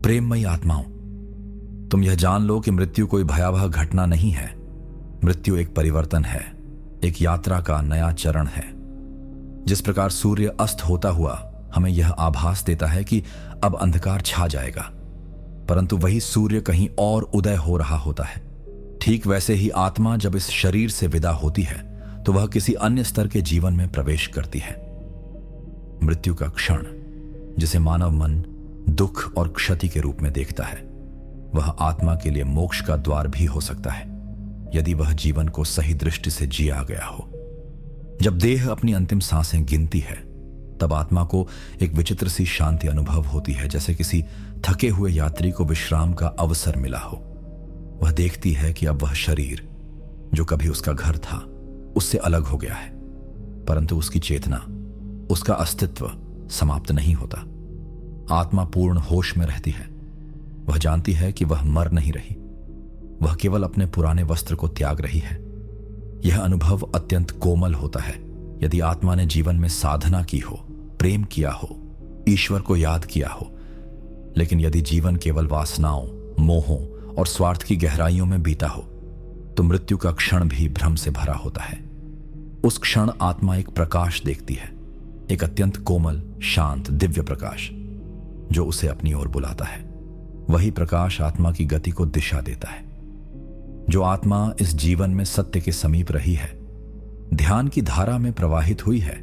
प्रेममयी आत्माओं, तुम यह जान लो कि मृत्यु कोई भयावह घटना नहीं है। मृत्यु एक परिवर्तन है, एक यात्रा का नया चरण है। जिस प्रकार सूर्य अस्त होता हुआ हमें यह आभास देता है कि अब अंधकार छा जाएगा, परंतु वही सूर्य कहीं और उदय हो रहा होता है, ठीक वैसे ही आत्मा जब इस शरीर से विदा होती है तो वह किसी अन्य स्तर के जीवन में प्रवेश करती है। मृत्यु का क्षण, जिसे मानव मन दुख और क्षति के रूप में देखता है, वह आत्मा के लिए मोक्ष का द्वार भी हो सकता है, यदि वह जीवन को सही दृष्टि से जिया गया हो। जब देह अपनी अंतिम सांसें गिनती है, तब आत्मा को एक विचित्र सी शांति अनुभव होती है, जैसे किसी थके हुए यात्री को विश्राम का अवसर मिला हो। वह देखती है कि अब वह शरीर, जो कभी उसका घर था, उससे अलग हो गया है, परंतु उसकी चेतना, उसका अस्तित्व समाप्त नहीं होता। आत्मा पूर्ण होश में रहती है। वह जानती है कि वह मर नहीं रही, वह केवल अपने पुराने वस्त्र को त्याग रही है। यह अनुभव अत्यंत कोमल होता है यदि आत्मा ने जीवन में साधना की हो, प्रेम किया हो, ईश्वर को याद किया हो। लेकिन यदि जीवन केवल वासनाओं, मोहों और स्वार्थ की गहराइयों में बीता हो, तो मृत्यु का क्षण भी भ्रम से भरा होता है। उस क्षण आत्मा एक प्रकाश देखती है, एक अत्यंत कोमल, शांत, दिव्य प्रकाश, जो उसे अपनी ओर बुलाता है। वही प्रकाश आत्मा की गति को दिशा देता है। जो आत्मा इस जीवन में सत्य के समीप रही है, ध्यान की धारा में प्रवाहित हुई है,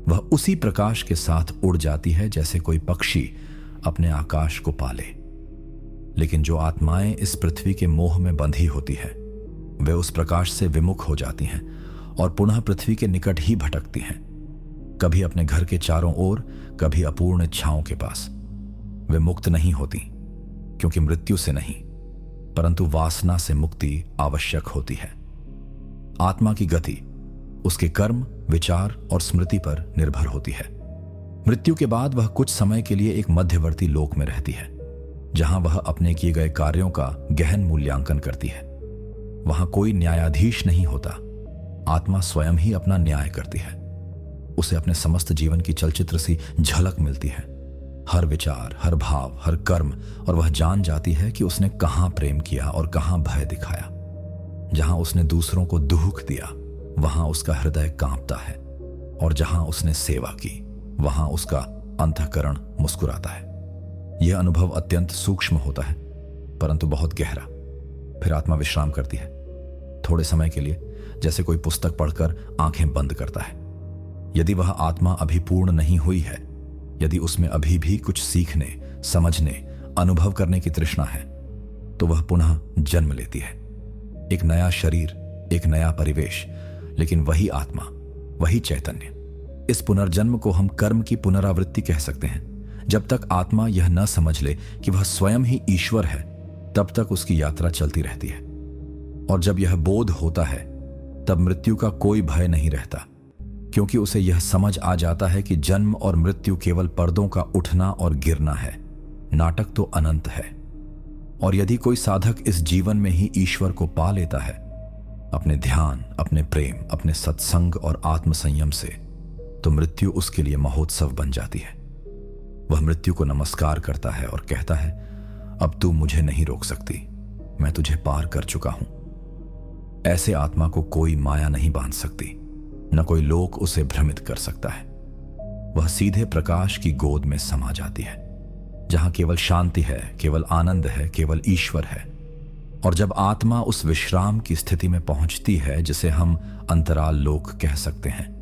वह उसी प्रकाश के साथ उड़ जाती है जैसे कोई पक्षी अपने आकाश को पाले। लेकिन जो आत्माएं इस पृथ्वी के मोह में बंधी होती हैं, वे उस प्रकाश से विमुख हो जाती हैं और पुनः पृथ्वी के निकट ही भटकती हैं, कभी अपने घर के चारों ओर, कभी अपूर्ण इच्छाओं के पास। वे मुक्त नहीं होती, क्योंकि मृत्यु से नहीं, परंतु वासना से मुक्ति आवश्यक होती है। आत्मा की गति उसके कर्म, विचार और स्मृति पर निर्भर होती है। मृत्यु के बाद वह कुछ समय के लिए एक मध्यवर्ती लोक में रहती है, जहां वह अपने किए गए कार्यों का गहन मूल्यांकन करती है। वहां कोई न्यायाधीश नहीं होता, आत्मा स्वयं ही अपना न्याय करती है। उसे अपने समस्त जीवन की चलचित्र सी झलक मिलती है, हर विचार, हर भाव, हर कर्म, और वह जान जाती है कि उसने कहां प्रेम किया और कहां भय दिखाया। जहां उसने दूसरों को दुख दिया, वहां उसका हृदय कांपता है, और जहां उसने सेवा की, वहां उसका अंतःकरण मुस्कुराता है। यह अनुभव अत्यंत सूक्ष्म होता है, परंतु बहुत गहरा। फिर आत्मा विश्राम करती है, थोड़े समय के लिए, जैसे कोई पुस्तक पढ़कर आंखें बंद करता है। यदि वह आत्मा अभी पूर्ण नहीं हुई है, यदि उसमें अभी भी कुछ सीखने, समझने, अनुभव करने की तृष्णा है, तो वह पुनः जन्म लेती है। एक नया शरीर, एक नया परिवेश, लेकिन वही आत्मा, वही चैतन्य। इस पुनर्जन्म को हम कर्म की पुनरावृत्ति कह सकते हैं। जब तक आत्मा यह न समझ ले कि वह स्वयं ही ईश्वर है, तब तक उसकी यात्रा चलती रहती है। और जब यह बोध होता है, तब मृत्यु का कोई भय नहीं रहता, क्योंकि उसे यह समझ आ जाता है कि जन्म और मृत्यु केवल पर्दों का उठना और गिरना है, नाटक तो अनंत है। और यदि कोई साधक इस जीवन में ही ईश्वर को पा लेता है, अपने ध्यान, अपने प्रेम, अपने सत्संग और आत्मसंयम से, तो मृत्यु उसके लिए महोत्सव बन जाती है। वह मृत्यु को नमस्कार करता है और कहता है, अब तू मुझे नहीं रोक सकती, मैं तुझे पार कर चुका हूं। ऐसे आत्मा को कोई माया नहीं बांध सकती, न कोई लोक उसे भ्रमित कर सकता है। वह सीधे प्रकाश की गोद में समा जाती है, जहां केवल शांति है, केवल आनंद है, केवल ईश्वर है। और जब आत्मा उस विश्राम की स्थिति में पहुंचती है, जिसे हम अंतराल लोक कह सकते हैं,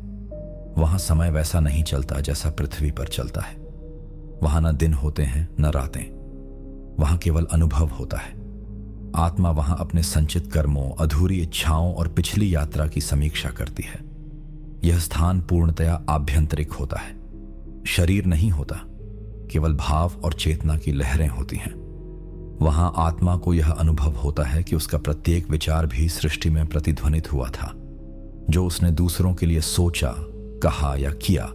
वहां समय वैसा नहीं चलता जैसा पृथ्वी पर चलता है। वहां न दिन होते हैं, न रातें, वहां केवल अनुभव होता है। आत्मा वहां अपने संचित कर्मों, अधूरी इच्छाओं और पिछली यात्रा की समीक्षा करती है। यह स्थान पूर्णतया आभ्यंतरिक होता है, शरीर नहीं होता, केवल भाव और चेतना की लहरें होती हैं। वहां आत्मा को यह अनुभव होता है कि उसका प्रत्येक विचार भी सृष्टि में प्रतिध्वनित हुआ था। जो उसने दूसरों के लिए सोचा, कहा या किया,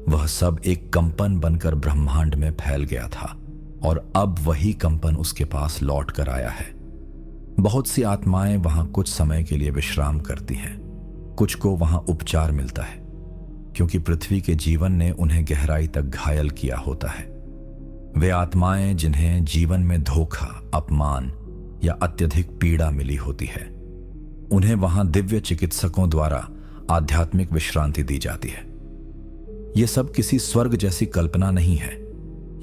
वह सब एक कंपन बनकर ब्रह्मांड में फैल गया था, और अब वही कंपन उसके पास लौट कर आया है। बहुत सी आत्माएं वहां कुछ समय के लिए विश्राम करती हैं, कुछ को वहां उपचार मिलता है, क्योंकि पृथ्वी के जीवन ने उन्हें गहराई तक घायल किया होता है। वे आत्माएं जिन्हें जीवन में धोखा, अपमान या अत्यधिक पीड़ा मिली होती है, उन्हें वहां दिव्य चिकित्सकों द्वारा आध्यात्मिक विश्रांति दी जाती है। यह सब किसी स्वर्ग जैसी कल्पना नहीं है।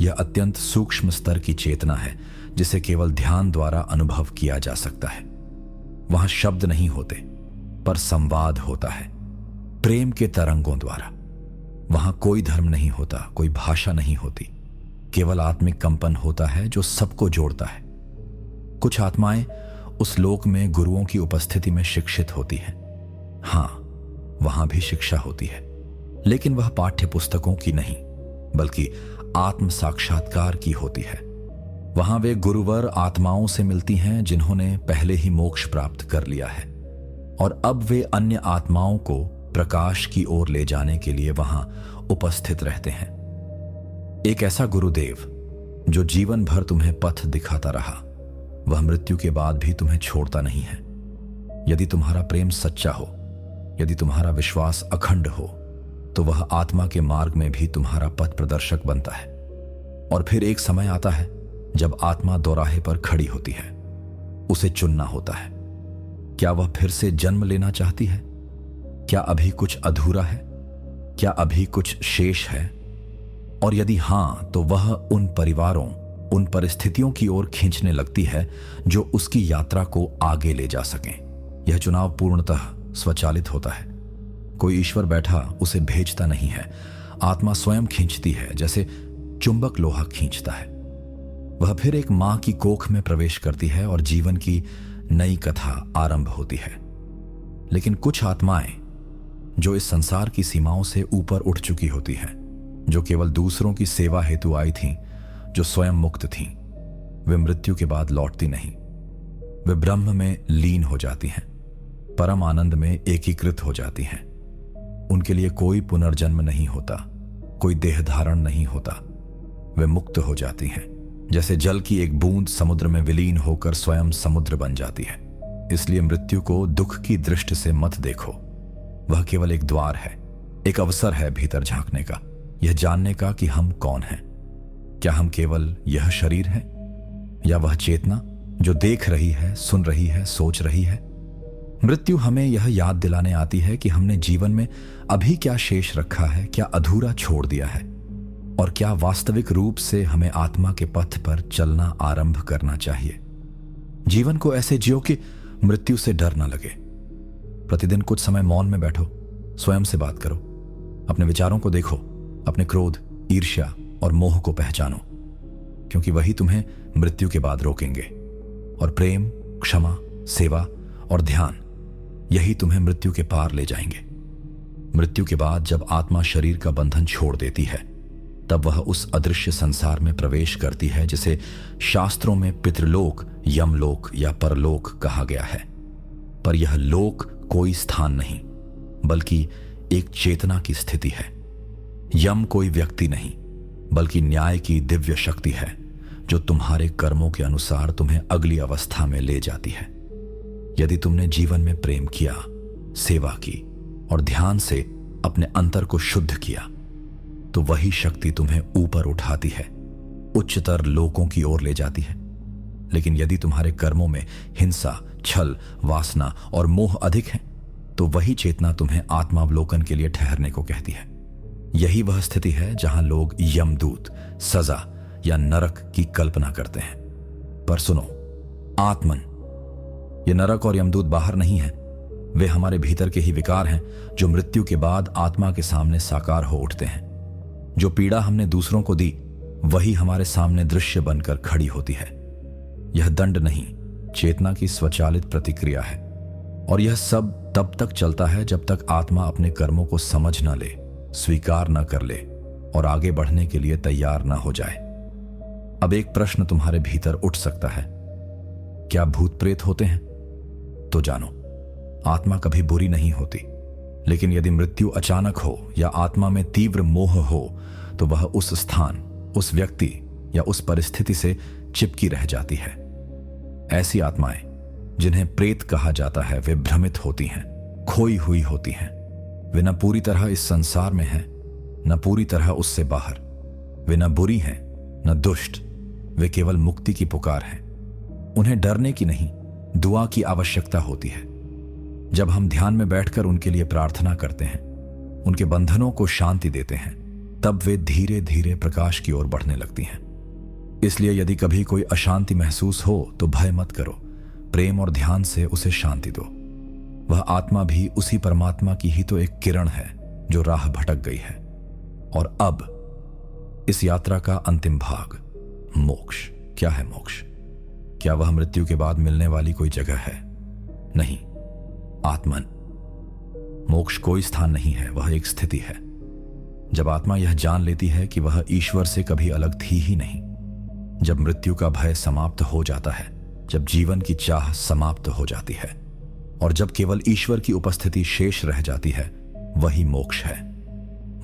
यह अत्यंत सूक्ष्म स्तर की चेतना है जिसे केवल ध्यान द्वारा अनुभव किया जा सकता है। वहां शब्द नहीं होते, पर संवाद होता है प्रेम के तरंगों द्वारा। वहां कोई धर्म नहीं होता, कोई भाषा नहीं होती, केवल आत्मिक कंपन होता है जो सबको जोड़ता है। कुछ आत्माएं उस लोक में गुरुओं की उपस्थिति में शिक्षित होती हैं। हां, वहां भी शिक्षा होती है, लेकिन वह पाठ्य पुस्तकों की नहीं, बल्कि आत्म साक्षात्कार की होती है। वहां वे गुरुवर आत्माओं से मिलती हैं जिन्होंने पहले ही मोक्ष प्राप्त कर लिया है, और अब वे अन्य आत्माओं को प्रकाश की ओर ले जाने के लिए वहां उपस्थित रहते हैं। एक ऐसा गुरुदेव जो जीवन भर तुम्हें पथ दिखाता रहा, वह मृत्यु के बाद भी तुम्हें छोड़ता नहीं है। यदि तुम्हारा प्रेम सच्चा हो, यदि तुम्हारा विश्वास अखंड हो, तो वह आत्मा के मार्ग में भी तुम्हारा पथ प्रदर्शक बनता है। और फिर एक समय आता है जब आत्मा दोराहे पर खड़ी होती है। उसे चुनना होता है। क्या वह फिर से जन्म लेना चाहती है? क्या अभी कुछ अधूरा है? क्या अभी कुछ शेष है? और यदि हां, तो वह उन परिवारों, उन परिस्थितियों की ओर खींचने लगती है जो उसकी यात्रा को आगे ले जा सकें। यह चुनाव पूर्णतः स्वचालित होता है। कोई ईश्वर बैठा उसे भेजता नहीं है। आत्मा स्वयं खींचती है, जैसे चुंबक लोहा खींचता है। वह फिर एक मां की कोख में प्रवेश करती है और जीवन की नई कथा आरंभ होती है। लेकिन कुछ आत्माएं जो इस संसार की सीमाओं से ऊपर उठ चुकी होती हैं, जो केवल दूसरों की सेवा हेतु आई थीं, जो स्वयं मुक्त थीं, वे मृत्यु के बाद लौटती नहीं। वे ब्रह्म में लीन हो जाती हैं, परम आनंद में एकीकृत हो जाती हैं। उनके लिए कोई पुनर्जन्म नहीं होता, कोई देह धारण नहीं होता। वे मुक्त हो जाती हैं, जैसे जल की एक बूंद समुद्र में विलीन होकर स्वयं समुद्र बन जाती है। इसलिए मृत्यु को दुख की दृष्टि से मत देखो। वह केवल एक द्वार है, एक अवसर है भीतर झांकने का, यह जानने का कि हम कौन हैं। क्या हम केवल यह शरीर है, या वह चेतना जो देख रही है, सुन रही है, सोच रही है? मृत्यु हमें यह याद दिलाने आती है कि हमने जीवन में अभी क्या शेष रखा है, क्या अधूरा छोड़ दिया है, और क्या वास्तविक रूप से हमें आत्मा के पथ पर चलना आरंभ करना चाहिए। जीवन को ऐसे जियो कि मृत्यु से डर ना लगे। प्रतिदिन कुछ समय मौन में बैठो, स्वयं से बात करो, अपने विचारों को देखो, अपने क्रोध, ईर्ष्या और मोह को पहचानो, क्योंकि वही तुम्हें मृत्यु के बाद रोकेंगे। और प्रेम, क्षमा, सेवा और ध्यान, यही तुम्हें मृत्यु के पार ले जाएंगे। मृत्यु के बाद जब आत्मा शरीर का बंधन छोड़ देती है, तब वह उस अदृश्य संसार में प्रवेश करती है जिसे शास्त्रों में पितृलोक, यमलोक या परलोक कहा गया है। पर यह लोक कोई स्थान नहीं, बल्कि एक चेतना की स्थिति है। यम कोई व्यक्ति नहीं, बल्कि न्याय की दिव्य शक्ति है जो तुम्हारे कर्मों के अनुसार तुम्हें अगली अवस्था में ले जाती है। यदि तुमने जीवन में प्रेम किया, सेवा की और ध्यान से अपने अंतर को शुद्ध किया, तो वही शक्ति तुम्हें ऊपर उठाती है, उच्चतर लोकों की ओर ले जाती है। लेकिन यदि तुम्हारे कर्मों में हिंसा, छल, वासना और मोह अधिक है, तो वही चेतना तुम्हें आत्मावलोकन के लिए ठहरने को कहती है। यही वह स्थिति है जहां लोग यमदूत, सजा या नरक की कल्पना करते हैं। पर सुनो, आत्मन, ये नरक और यमदूत बाहर नहीं है। वे हमारे भीतर के ही विकार हैं जो मृत्यु के बाद आत्मा के सामने साकार हो उठते हैं। जो पीड़ा हमने दूसरों को दी, वही हमारे सामने दृश्य बनकर खड़ी होती है। यह दंड नहीं, चेतना की स्वचालित प्रतिक्रिया है। और यह सब तब तक चलता है जब तक आत्मा अपने कर्मों को समझ न ले, स्वीकार न कर ले और आगे बढ़ने के लिए तैयार न हो जाए। अब एक प्रश्न तुम्हारे भीतर उठ सकता है, क्या भूत प्रेत होते हैं? तो जानो, आत्मा कभी बुरी नहीं होती, लेकिन यदि मृत्यु अचानक हो या आत्मा में तीव्र मोह हो, तो वह उस स्थान, उस व्यक्ति या उस परिस्थिति से चिपकी रह जाती है। ऐसी आत्माएं जिन्हें प्रेत कहा जाता है, वे भ्रमित होती हैं, खोई हुई होती हैं। वे न पूरी तरह इस संसार में हैं, न पूरी तरह उससे बाहर। वे न बुरी हैं, न दुष्ट। वे केवल मुक्ति की पुकार हैं। उन्हें डरने की नहीं, दुआ की आवश्यकता होती है। जब हम ध्यान में बैठकर उनके लिए प्रार्थना करते हैं, उनके बंधनों को शांति देते हैं, तब वे धीरे धीरे प्रकाश की ओर बढ़ने लगती हैं। इसलिए यदि कभी कोई अशांति महसूस हो तो भय मत करो, प्रेम और ध्यान से उसे शांति दो। वह आत्मा भी उसी परमात्मा की ही तो एक किरण है जो राह भटक गई है। और अब इस यात्रा का अंतिम भाग, मोक्ष। क्या है मोक्ष? क्या वह मृत्यु के बाद मिलने वाली कोई जगह है? नहीं, आत्मन। मोक्ष कोई स्थान नहीं है, वह एक स्थिति है। जब आत्मा यह जान लेती है कि वह ईश्वर से कभी अलग थी ही नहीं, जब मृत्यु का भय समाप्त हो जाता है, जब जीवन की चाह समाप्त हो जाती है और जब केवल ईश्वर की उपस्थिति शेष रह जाती है, वही मोक्ष है।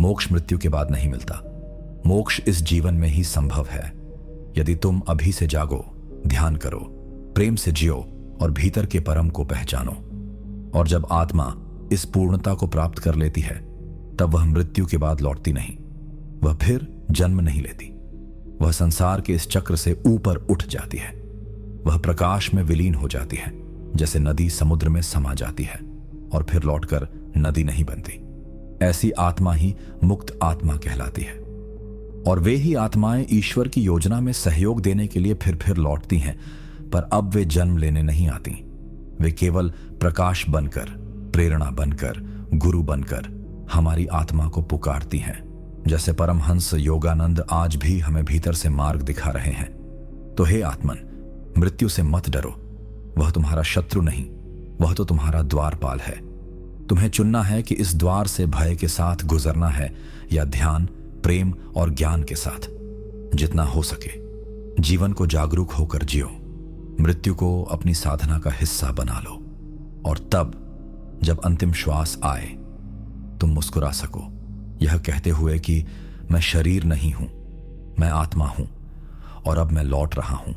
मोक्ष मृत्यु के बाद नहीं मिलता। मोक्ष इस जीवन में ही संभव है। यदि तुम अभी से जागो, ध्यान करो, प्रेम से जियो और भीतर के परम को पहचानो। और जब आत्मा इस पूर्णता को प्राप्त कर लेती है, तब वह मृत्यु के बाद लौटती नहीं। वह फिर जन्म नहीं लेती। वह संसार के इस चक्र से ऊपर उठ जाती है। वह प्रकाश में विलीन हो जाती है, जैसे नदी समुद्र में समा जाती है और फिर लौटकर नदी नहीं बनती। ऐसी आत्मा ही मुक्त आत्मा कहलाती है। और वे ही आत्माएं ईश्वर की योजना में सहयोग देने के लिए फिर लौटती हैं, पर अब वे जन्म लेने नहीं आती। वे केवल प्रकाश बनकर, प्रेरणा बनकर, गुरु बनकर हमारी आत्मा को पुकारती हैं, जैसे परमहंस योगानंद आज भी हमें भीतर से मार्ग दिखा रहे हैं। तो हे आत्मन, मृत्यु से मत डरो। वह तुम्हारा शत्रु नहीं, वह तो तुम्हारा द्वारपाल है। तुम्हें चुनना है कि इस द्वार से भय के साथ गुजरना है या ध्यान, प्रेम और ज्ञान के साथ। जितना हो सके जीवन को जागरूक होकर जियो। मृत्यु को अपनी साधना का हिस्सा बना लो और तब जब अंतिम श्वास आए, तुम मुस्कुरा सको, यह कहते हुए कि मैं शरीर नहीं हूं, मैं आत्मा हूं और अब मैं लौट रहा हूं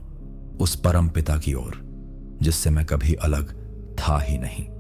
उस परम पिता की ओर जिससे मैं कभी अलग था ही नहीं।